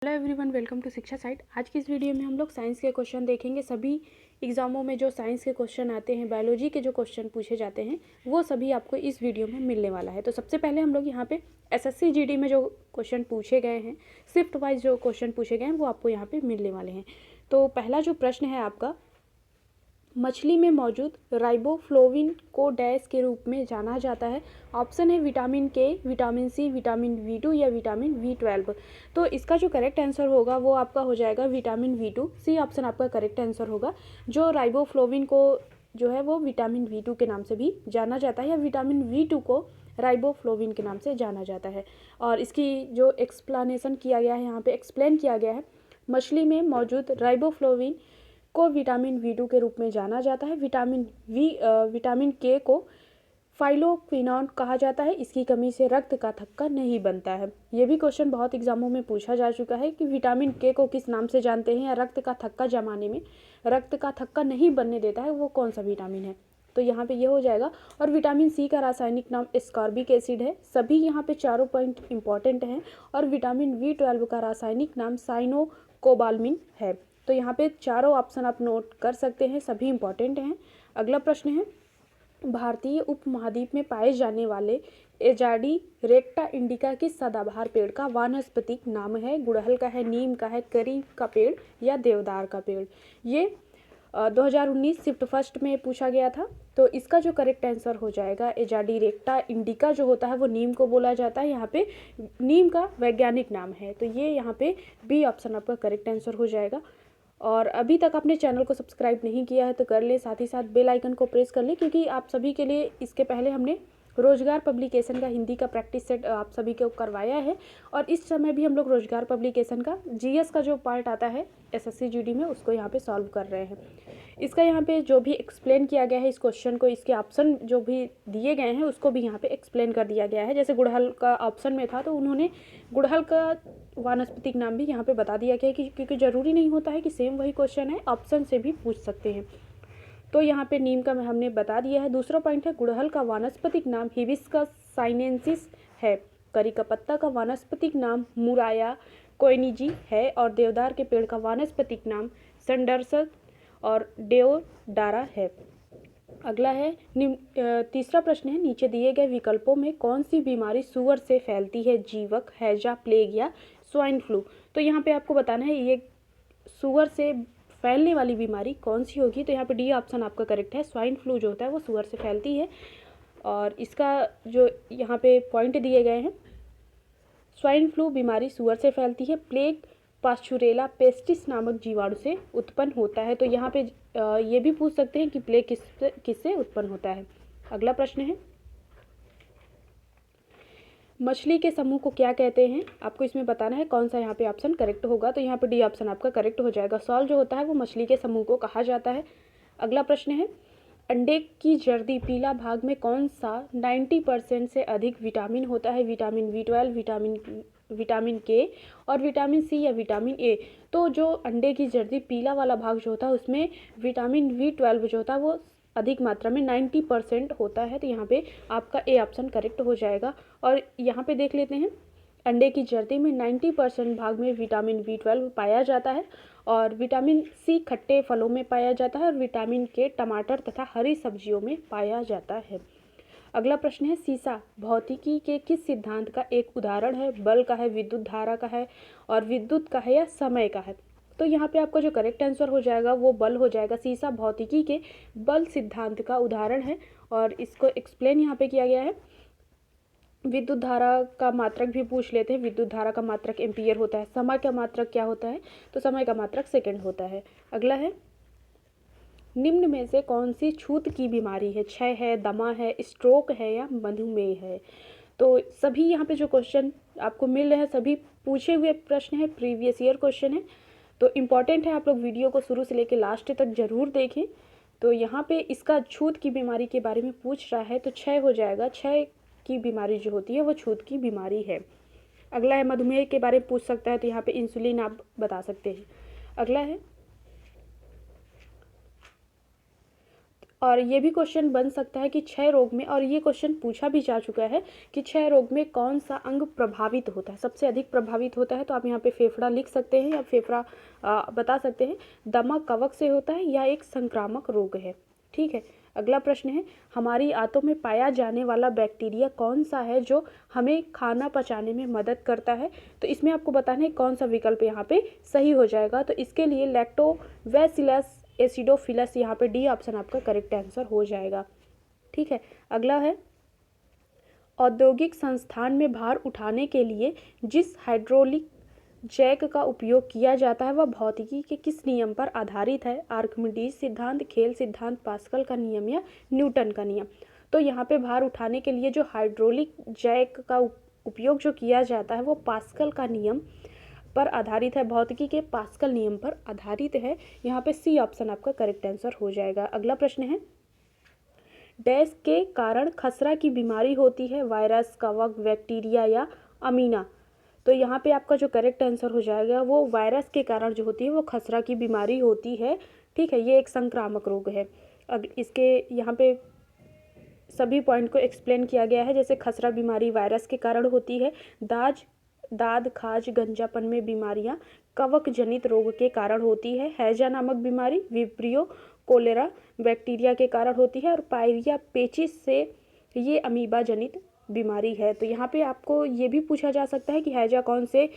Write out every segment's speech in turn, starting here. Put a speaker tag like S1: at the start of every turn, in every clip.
S1: Hello everyone, welcome to शिक्षा site. आज की इस वीडियो में हम लोग साइंस के क्वेश्चन देखेंगे। सभी एग्जामों में जो साइंस के क्वेश्चन आते हैं, बायोलॉजी के जो क्वेश्चन पूछे जाते हैं, वो सभी आपको इस वीडियो में मिलने वाला है। तो सबसे पहले हम लोग यहाँ पे एसएससी जीडी में जो क्वेश्चन पूछे गए हैं, शिफ्ट वाइज जो क्वेश्चन पूछे गए हैं, वो आपको यहाँ पे मिलने वाले हैं। तो पहला जो प्रश्न है आपका, मछली में मौजूद राइबोफ्लोविन को डैश के रूप में जाना जाता है। ऑप्शन है विटामिन के, विटामिन सी, विटामिन V2 या विटामिन V12। तो इसका जो करेक्ट आंसर होगा वो आपका हो जाएगा विटामिन V2। सी ऑप्शन आपका करेक्ट आंसर होगा। जो राइबोफ्लोविन को जो है वो विटामिन V2 के नाम से भी जाना जाता है, या विटामिन V2 को राइबोफ्लोविन के नाम से जाना जाता है। और इसकी जो एक्सप्लेनेशन किया गया है, यहाँ पे एक्सप्लेन किया गया है, मछली में मौजूद राइबोफ्लोविन को विटामिन V2 के रूप में जाना जाता है। विटामिन के को फाइलोक्विनोन कहा जाता है। इसकी कमी से रक्त का थक्का नहीं बनता है। ये भी क्वेश्चन बहुत एग्जामों में पूछा जा चुका है कि विटामिन के को किस नाम से जानते हैं, या रक्त का थक्का जमाने में रक्त का थक्का नहीं बनने देता है, वो कौन सा विटामिन है। तो यहाँ पे ये हो जाएगा। और विटामिन सी का रासायनिक नाम एस्कॉर्बिक एसिड है। सभी यहाँ पे चारों पॉइंट इंपॉर्टेंट हैं। और विटामिन V12 का रासायनिक नाम साइनोकोबाल्मिन है। तो यहाँ पे चारों ऑप्शन आप नोट कर सकते हैं, सभी इंपॉर्टेंट हैं। अगला प्रश्न है, भारतीय उपमहाद्वीप में पाए जाने वाले एजाडी रेक्टा इंडिका के सदाबहार पेड़ का वानस्पतिक नाम है। गुड़हल का है, नीम का है, करी का पेड़ या देवदार का पेड़। ये 2019 शिफ्ट फर्स्ट में पूछा गया था। तो इसका जो करेक्ट आंसर हो जाएगा, एजाडी रेक्टा इंडिका जो होता है वो नीम को बोला जाता है। यहाँ पे नीम का वैज्ञानिक नाम है। तो ये यहाँ पे बी ऑप्शन आपका करेक्ट आंसर हो जाएगा। और अभी तक आपने चैनल को सब्सक्राइब नहीं किया है तो कर ले, साथ ही साथ बेल आइकन को प्रेस कर ले, क्योंकि आप सभी के लिए इसके पहले हमने रोजगार पब्लिकेशन का हिंदी का प्रैक्टिस सेट आप सभी को करवाया है। और इस समय भी हम लोग रोजगार पब्लिकेशन का जीएस का जो पार्ट आता है एसएससी जीडी में, उसको यहाँ पे सॉल्व कर रहे हैं। इसका यहाँ पे जो भी एक्सप्लेन किया गया है इस क्वेश्चन को, इसके ऑप्शन जो भी दिए गए हैं उसको भी यहाँ पे एक्सप्लेन कर दिया गया है। जैसे गुड़हल का ऑप्शन में था तो उन्होंने गुड़हल का वानस्पतिक नाम भी यहाँ पे बता दिया गया है, क्योंकि ज़रूरी नहीं होता है कि सेम वही क्वेश्चन है, ऑप्शन से भी पूछ सकते हैं। तो यहाँ पे नीम का हमने बता दिया है। दूसरा पॉइंट है, गुड़हल का वानस्पतिक नाम हिबिस्कस साइनेंसिस है। करी का पत्ता का वानस्पतिक नाम मुराया कोएनिजी है। और देवदार के पेड़ का वानस्पतिक नाम संडरसत और डेओडारा है। अगला है, तीसरा प्रश्न है, नीचे दिए गए विकल्पों में कौन सी बीमारी सुअर से फैलती है। जीवक, हैजा, प्लेग या स्वाइन फ्लू। तो यहाँ पे आपको बताना है ये सुअर से फैलने वाली बीमारी कौन सी होगी। तो यहाँ पे डी ऑप्शन आपका करेक्ट है। स्वाइन फ्लू जो होता है वो सुअर से फैलती है। और इसका जो यहाँ पे पॉइंट दिए गए हैं, स्वाइन फ्लू बीमारी सुअर से फैलती है। प्लेग पास्चुरेला पेस्टिस नामक जीवाणु से उत्पन्न होता है। तो यहाँ पे ये भी पूछ सकते हैं कि प्लेग किससे उत्पन्न होता है। अगला प्रश्न है, मछली के समूह को क्या कहते हैं। आपको इसमें बताना है कौन सा यहाँ पे ऑप्शन करेक्ट होगा। तो यहाँ पे डी ऑप्शन आपका करेक्ट हो जाएगा। सॉल जो होता है वो मछली के समूह को कहा जाता है। अगला प्रश्न है, अंडे की जर्दी पीला भाग में कौन सा 90% से अधिक विटामिन होता है। विटामिन V12, विटामिन के और विटामिन सी या विटामिन ए। तो जो अंडे की जर्दी पीला वाला भाग जो होता है उसमें विटामिन V12 जो होता है वो अधिक मात्रा में 90% होता है। तो यहाँ पे आपका ए ऑप्शन करेक्ट हो जाएगा। और यहाँ पे देख लेते हैं, अंडे की जर्दी में 90% भाग में विटामिन V12 पाया जाता है। और विटामिन सी खट्टे फलों में पाया जाता है। और विटामिन के टमाटर तथा हरी सब्जियों में पाया जाता है। अगला प्रश्न है, सीसा भौतिकी के किस सिद्धांत का एक उदाहरण है। बल का है, विद्युत धारा का है, और विद्युत का है, या समय का है। तो यहाँ पे आपका जो करेक्ट आंसर हो जाएगा वो बल हो जाएगा। सीसा भौतिकी के बल सिद्धांत का उदाहरण है। और इसको एक्सप्लेन यहाँ पे किया गया है। विद्युत धारा का मात्रक भी पूछ लेते हैं। विद्युत धारा का मात्रक एम्पियर होता है। समय का मात्रक क्या होता है, तो समय का मात्रक सेकंड होता है। अगला है, निम्न में से कौन सी छूत की बीमारी है। क्षय है, दमा है, स्ट्रोक है, या मधुमेह है। तो सभी यहाँ पे जो क्वेश्चन आपको मिल रहे हैं सभी पूछे हुए प्रश्न है, प्रीवियस ईयर क्वेश्चन है। तो इम्पॉर्टेंट है, आप लोग वीडियो को शुरू से लेकर लास्ट तक जरूर देखें। तो यहाँ पे इसका छूत की बीमारी के बारे में पूछ रहा है, तो क्षय हो जाएगा। क्षय की बीमारी जो होती है वो छूत की बीमारी है। अगला है, मधुमेह के बारे में पूछ सकता है, तो यहाँ पे इंसुलिन आप बता सकते हैं। अगला है, और ये भी क्वेश्चन बन सकता है कि क्षय रोग में, और ये क्वेश्चन पूछा भी जा चुका है कि क्षय रोग में कौन सा अंग प्रभावित होता है, सबसे अधिक प्रभावित होता है। तो आप यहाँ पे फेफड़ा लिख सकते हैं या फेफड़ा बता सकते हैं। दमा कवक से होता है या एक संक्रामक रोग है। ठीक है, अगला प्रश्न है, हमारी आंतों में पाया जाने वाला बैक्टीरिया कौन सा है जो हमें खाना पचाने में मदद करता है। तो इसमें आपको बताना है कौन सा विकल्प यहाँ पे सही हो जाएगा। तो इसके लिए लैक्टोबैसिलस एसिडोफिलस, यहाँ पे डी ऑप्शन आपका करेक्ट आंसर हो जाएगा। ठीक है, अगला है, औद्योगिक संस्थान में भार उठाने के लिए जिस हाइड्रोलिक जैक का उपयोग किया जाता है वह भौतिकी के किस नियम पर आधारित है। आर्किमिडीज सिद्धांत, खेल सिद्धांत, पास्कल का नियम या न्यूटन का नियम। तो यहाँ पे भार उठाने के लिए जो हाइड्रोलिक जैक का उपयोग जो किया जाता है वो पास्कल का नियम पर आधारित है, भौतिकी के पास्कल नियम पर आधारित है। यहाँ पे सी ऑप्शन आपका करेक्ट आंसर हो जाएगा। अगला प्रश्न है, डैश के कारण खसरा की बीमारी होती है, वायरस, कवक, बैक्टीरिया या अमीना। तो यहाँ पे आपका जो करेक्ट आंसर हो जाएगा वो वायरस के कारण जो होती है वो खसरा की बीमारी होती है। ठीक है, ये एक संक्रामक रोग है। इसके यहाँ पे सभी पॉइंट को एक्सप्लेन किया गया है। जैसे खसरा बीमारी वायरस के कारण होती है, दाद खाज गंजापन में बीमारियां कवक जनित रोग के कारण होती है, हैजा नामक बीमारी विब्रियो कोलेरा बैक्टीरिया के कारण होती है, और पायरिया पेचिस से ये अमीबा जनित बीमारी है। तो यहाँ पे आपको ये भी पूछा जा सकता है कि हैजा कौन से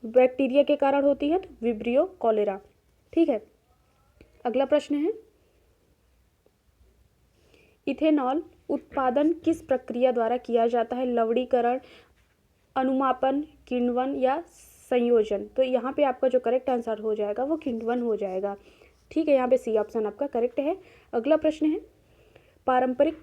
S1: बैक्टीरिया के कारण होती है, तो विब्रियो कोलेरा। ठीक है, अगला प्रश्न है, इथेनॉल उत्पादन किस प्रक्रिया द्वारा किया जाता है, लवणीकरण, अनुमापन, किण्वन या संयोजन। तो यहाँ पे आपका जो करेक्ट आंसर हो जाएगा वो किण्वन हो जाएगा। ठीक है, यहाँ पे सी ऑप्शन आपका करेक्ट है। अगला प्रश्न है, पारंपरिक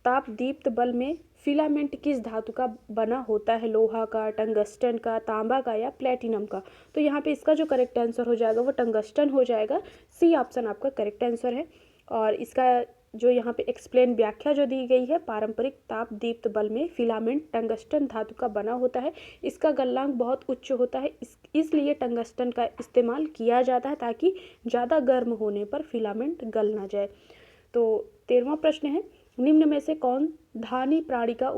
S1: ताप दीप्त बल्ब में फिलामेंट किस धातु का बना होता है, लोहा का, टंगस्टन का, तांबा का या प्लेटिनम का। तो यहाँ पे इसका जो करेक्ट आंसर हो जाएगा वो टंगस्टन हो जाएगा। सी ऑप्शन आपका करेक्ट आंसर है। और इसका जो यहाँ पे एक्सप्लेन व्याख्या जो दी गई है, पारंपरिक ताप दीप्त बल्ब में फिलामेंट टंगस्टन धातु का बना होता है, इसका गलनांक बहुत उच्च होता है, इसलिए टंगस्टन का इस्तेमाल किया जाता है ताकि ज़्यादा गर्म होने पर फिलामेंट गल ना जाए। तो 13वां प्रश्न है, निम्न में से कौन धानी प्राणी का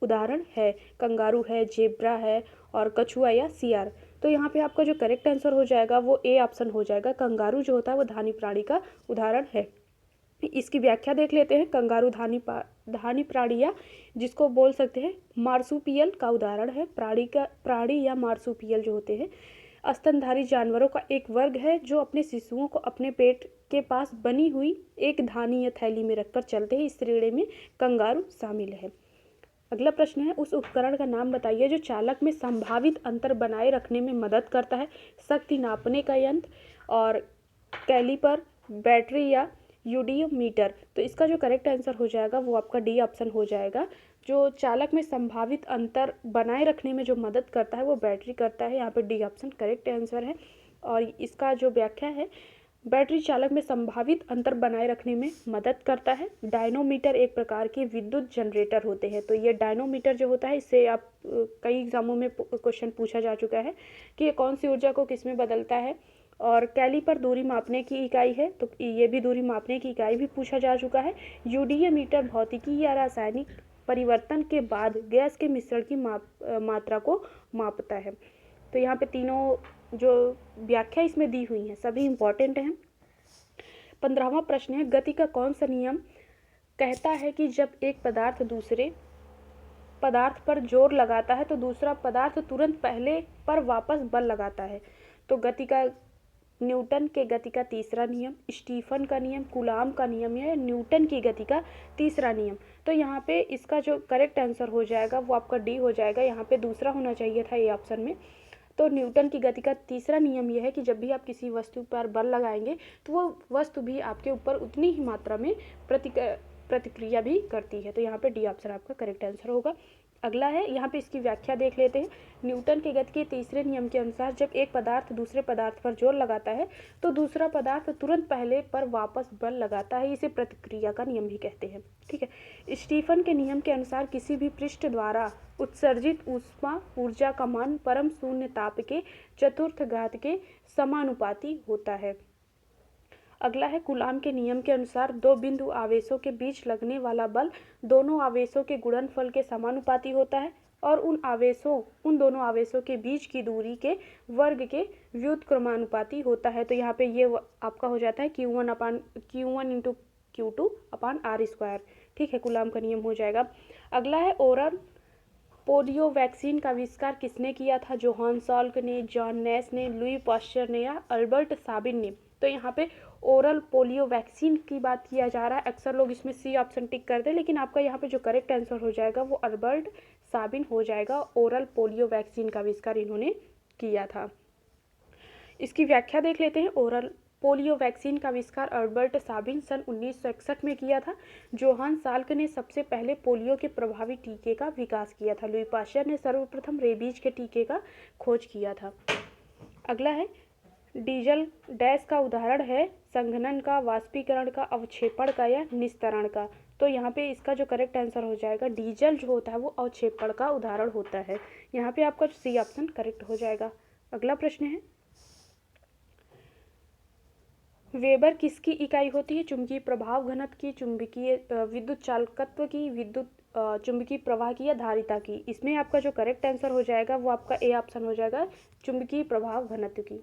S1: उदाहरण है, कंगारू है, जेब्रा है और कछुआ या सियार। तो यहाँ पे आपका जो करेक्ट आंसर हो जाएगा वो ए ऑप्शन हो जाएगा। कंगारू जो होता है वो धानी प्राणी का उदाहरण है। इसकी व्याख्या देख लेते हैं। कंगारू धानी प्राणी या जिसको बोल सकते हैं मार्सुपियल का उदाहरण है। प्राणी या मार्सुपियल जो होते हैं स्तनधारी जानवरों का एक वर्ग है जो अपने शिशुओं को अपने पेट के पास बनी हुई एक धानी या थैली में रखकर चलते हैं। इस श्रेणी में कंगारू शामिल है। अगला प्रश्न है, उस उपकरण का नाम बताइए जो चालक में संभावित अंतर बनाए रखने में मदद करता है। शक्ति नापने का यंत्र और कैलिपर, बैटरी या यूडियोमीटर। तो इसका जो करेक्ट आंसर हो जाएगा वो आपका डी ऑप्शन हो जाएगा। जो चालक में संभावित अंतर बनाए रखने में जो मदद करता है वो बैटरी करता है। यहाँ पे डी ऑप्शन करेक्ट आंसर है। और इसका जो व्याख्या है, बैटरी चालक में संभावित अंतर बनाए रखने में मदद करता है। डायनोमीटर एक प्रकार के विद्युत जनरेटर होते हैं। तो ये डायनोमीटर जो होता है इससे आप कई एग्जामों में क्वेश्चन पूछा जा चुका है कि ये कौन सी ऊर्जा को किस में बदलता है। और कैलिपर दूरी मापने की इकाई है, तो ये भी दूरी मापने की इकाई भी पूछा जा चुका है। यूडियोमीटर भौतिकी या रासायनिक परिवर्तन के बाद गैस के मिश्रण की मात्रा को मापता है। तो यहाँ पे तीनों जो व्याख्या इसमें दी हुई हैं सभी इंपॉर्टेंट हैं। 15वां प्रश्न है, गति का कौन सा नियम कहता है कि जब एक पदार्थ दूसरे पदार्थ पर जोर लगाता है तो दूसरा पदार्थ तुरंत पहले पर वापस बल लगाता है। तो गति का न्यूटन के गति का तीसरा नियम, स्टीफन का नियम, कूलाम का नियम या न्यूटन की गति का तीसरा नियम। तो यहाँ पे इसका जो करेक्ट आंसर हो जाएगा वो आपका डी हो जाएगा। यहाँ पे दूसरा होना चाहिए था ये ऑप्शन में। तो न्यूटन की गति का तीसरा नियम यह है कि जब भी आप किसी वस्तु पर बल लगाएंगे तो वो वस्तु भी आपके ऊपर उतनी ही मात्रा में प्रतिक्रिया भी करती है। तो यहाँ पे डी ऑप्शन आपका करेक्ट आंसर होगा। अगला है, यहाँ पे इसकी व्याख्या देख लेते हैं। न्यूटन के गति के तीसरे नियम के अनुसार जब एक पदार्थ दूसरे पदार्थ पर जोर लगाता है तो दूसरा पदार्थ तुरंत पहले पर वापस बल लगाता है। इसे प्रतिक्रिया का नियम भी कहते हैं। ठीक है, स्टीफन के नियम के अनुसार किसी भी पृष्ठ द्वारा उत्सर्जित ऊष्मा ऊर्जा का मान परम शून्य ताप के चतुर्थ घात के समानुपाती होता है। अगला है कूलाम के नियम के अनुसार दो बिंदु आवेशों के बीच लगने वाला बल दोनों आवेशों के गुणनफल के समानुपाती होता है और उन दोनों आवेशों के बीच की दूरी के वर्ग के व्युत्क्रमानुपाती होता है। तो यहाँ पे ये आपका हो जाता है Q1 इंटू Q2 अपान R स्क्वायर। ठीक है, कूलाम का नियम हो जाएगा। अगला है ओरल पोलियो वैक्सीन का आविष्कार किसने किया था? जोहान साल्क ने, जॉन नैश ने, लुई पाश्चर ने या अल्बर्ट साबिन ने। तो यहाँ पे ओरल पोलियो वैक्सीन की बात किया जा रहा है। अक्सर लोग इसमें सी ऑप्शन टिक करते हैं, लेकिन आपका यहाँ पे जो करेक्ट आंसर हो जाएगा वो अल्बर्ट साबिन हो जाएगा। ओरल पोलियो वैक्सीन का आविष्कार इन्होंने किया था। इसकी व्याख्या देख लेते हैं। ओरल पोलियो वैक्सीन का आविष्कार अल्बर्ट साबिन सन 1961 में किया था। जोहान साल्क ने सबसे पहले पोलियो के प्रभावी टीके का विकास किया था। लुई पाश्चर ने सर्वप्रथम रेबीज के टीके का खोज किया था। अगला है डीजल डैश का उदाहरण है संघनन का, वाष्पीकरण का, अवक्षेपण का या निस्तरण का। तो यहाँ पे इसका जो करेक्ट आंसर हो जाएगा डीजल जो होता है वो अवक्षेपण का उदाहरण होता है। यहाँ पे आपका सी ऑप्शन करेक्ट हो जाएगा। अगला प्रश्न है वेबर किसकी इकाई होती है? चुंबकीय प्रभाव घनत्व की, चुंबकीय विद्युत चालकत्व की, विद्युत चुंबकीय प्रवाह की या धारिता की। इसमें आपका जो करेक्ट आंसर हो जाएगा वो आपका ए ऑप्शन हो जाएगा, चुंबकीय प्रभाव घनत्व की।